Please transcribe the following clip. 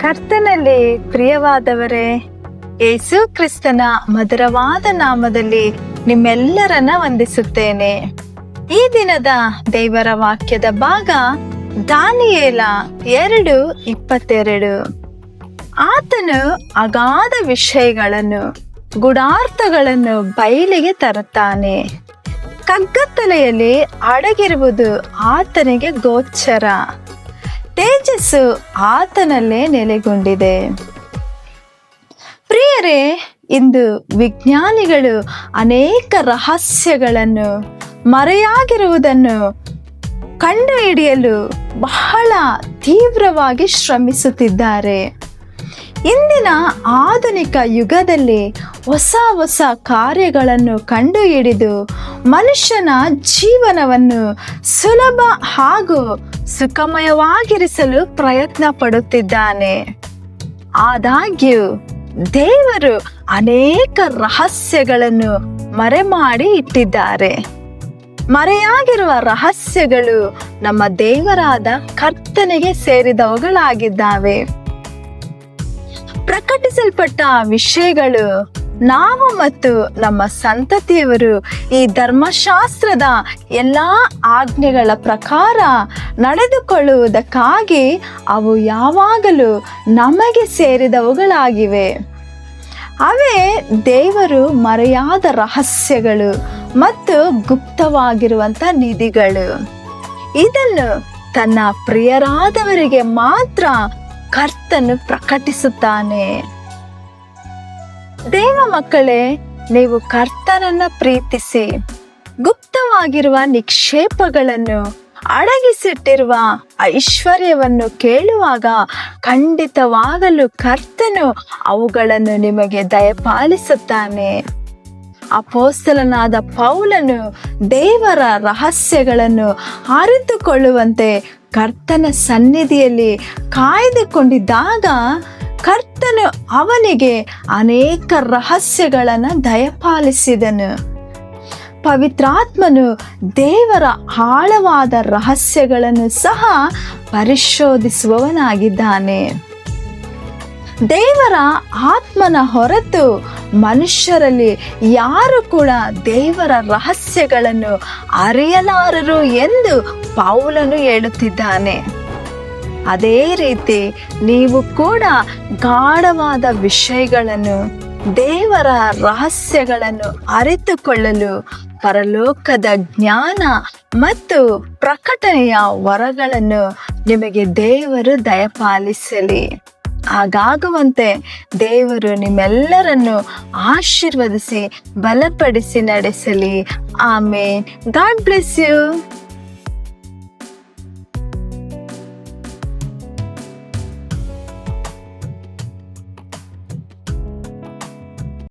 ಕರ್ತನಲ್ಲಿ ಪ್ರಿಯವಾದವರೇ, ಯೇಸು ಕ್ರಿಸ್ತನ ಮಧುರವಾದ ನಾಮದಲ್ಲಿ ನಿಮ್ಮೆಲ್ಲರನ್ನ ವಂದಿಸುತ್ತೇನೆ. ಈ ದಿನದ ದೇವರ ವಾಕ್ಯದ ಭಾಗ ದಾನಿಯೇಲ 2:22. ಆತನು ಅಗಾಧ ವಿಷಯಗಳನ್ನು ಗೂಢಾರ್ಥಗಳನ್ನು ಬಯಲಿಗೆ ತರುತ್ತಾನೆ. ಕಗ್ಗತ್ತಲೆಯಲ್ಲಿ ಅಡಗಿರುವುದು ಆತನಿಗೆ ಗೋಚರ. ತೇಜಸ್ಸು ಆತನಲ್ಲೇ ನೆಲೆಗೊಂಡಿದೆ. ಪ್ರಿಯರೇ, ಇಂದು ವಿಜ್ಞಾನಿಗಳು ಅನೇಕ ರಹಸ್ಯಗಳನ್ನು ಮರೆಯಾಗಿರುವುದನ್ನು ಕಂಡುಹಿಡಿಯಲು ಬಹಳ ತೀವ್ರವಾಗಿ ಶ್ರಮಿಸುತ್ತಿದ್ದಾರೆ. ಇಂದಿನ ಆಧುನಿಕ ಯುಗದಲ್ಲಿ ಹೊಸ ಹೊಸ ಕಾರ್ಯಗಳನ್ನು ಕಂಡುಹಿಡಿದು ಮನುಷ್ಯನ ಜೀವನವನ್ನು ಸುಲಭ ಹಾಗೂ ಸುಖಮಯವಾಗಿರಿಸಲು ಪ್ರಯತ್ನ ಪಡುತ್ತಿದ್ದಾನೆ. ಆದಾಗ್ಯೂ ದೇವರು ಅನೇಕ ರಹಸ್ಯಗಳನ್ನು ಮರೆಮಾಡಿ ಇಟ್ಟಿದ್ದಾರೆ. ಮರೆಯಾಗಿರುವ ರಹಸ್ಯಗಳು ನಮ್ಮ ದೇವರಾದ ಕರ್ತನಿಗೆ ಸೇರಿದವುಗಳಾಗಿದ್ದಾವೆ. ಪ್ರಕಟಿಸಲ್ಪಟ್ಟ ವಿಷಯಗಳು ನಾವು ಮತ್ತು ನಮ್ಮ ಸಂತತಿಯವರು ಈ ಧರ್ಮಶಾಸ್ತ್ರದ ಎಲ್ಲಾ ಆಜ್ಞೆಗಳ ಪ್ರಕಾರ ನಡೆದುಕೊಳ್ಳುವುದಕ್ಕಾಗಿ ಅವು ಯಾವಾಗಲೂ ನಮಗೆ ಸೇರಿದವುಗಳಾಗಿವೆ. ಅವೇ ದೇವರು ಮರೆಯಾದ ರಹಸ್ಯಗಳು ಮತ್ತು ಗುಪ್ತವಾಗಿರುವಂಥ ನಿಧಿಗಳು. ಇದನ್ನು ತನ್ನ ಪ್ರಿಯರಾದವರಿಗೆ ಮಾತ್ರ ಕರ್ತನು ಪ್ರಕಟಿಸುತ್ತಾನೆ. ದೇವ ಮಕ್ಕಳೇ, ನೀವು ಕರ್ತನನ್ನ ಪ್ರೀತಿಸಿ ಗುಪ್ತವಾಗಿರುವ ನಿಕ್ಷೇಪಗಳನ್ನು ಅಡಗಿಸಿಟ್ಟಿರುವ ಐಶ್ವರ್ಯವನ್ನು ಕೇಳುವಾಗ ಖಂಡಿತವಾಗಲು ಕರ್ತನು ಅವುಗಳನ್ನು ನಿಮಗೆ ದಯಪಾಲಿಸುತ್ತಾನೆ. ಅಪೊಸ್ತಲನಾದ ಪೌಲನು ದೇವರ ರಹಸ್ಯಗಳನ್ನು ಅರಿತುಕೊಳ್ಳುವಂತೆ ಕರ್ತನ ಸನ್ನಿಧಿಯಲ್ಲಿ ಕಾಯ್ದುಕೊಂಡಿದ್ದಾಗ ಕರ್ತನು ಅವನಿಗೆ ಅನೇಕ ರಹಸ್ಯಗಳನ್ನು ದಯಪಾಲಿಸಿದನು. ಪವಿತ್ರಾತ್ಮನು ದೇವರ ಆಳವಾದ ರಹಸ್ಯಗಳನ್ನು ಸಹ ಪರಿಶೋಧಿಸುವವನಾಗಿದ್ದಾನೆ. ದೇವರ ಆತ್ಮನ ಹೊರತು ಮನುಷ್ಯರಲ್ಲಿ ಯಾರು ಕೂಡ ದೇವರ ರಹಸ್ಯಗಳನ್ನು ಅರಿಯಲಾರರು ಎಂದು ಪೌಲನು ಹೇಳುತ್ತಿದ್ದಾನೆ. ಅದೇ ರೀತಿ ನೀವು ಕೂಡ ಗಾಢವಾದ ವಿಷಯಗಳನ್ನು, ದೇವರ ರಹಸ್ಯಗಳನ್ನು ಅರಿತುಕೊಳ್ಳಲು ಪರಲೋಕದ ಜ್ಞಾನ ಮತ್ತು ಪ್ರಕಟಣೆಯ ವರಗಳನ್ನು ನಿಮಗೆ ದೇವರು ದಯಪಾಲಿಸಲಿ. ಹಾಗಾಗುವಂತೆ ದೇವರು ನಿಮ್ಮೆಲ್ಲರನ್ನು ಆಶೀರ್ವದಿಸಿ ಬಲಪಡಿಸಿ ನಡೆಸಲಿ. ಆಮೇನ್. God bless you.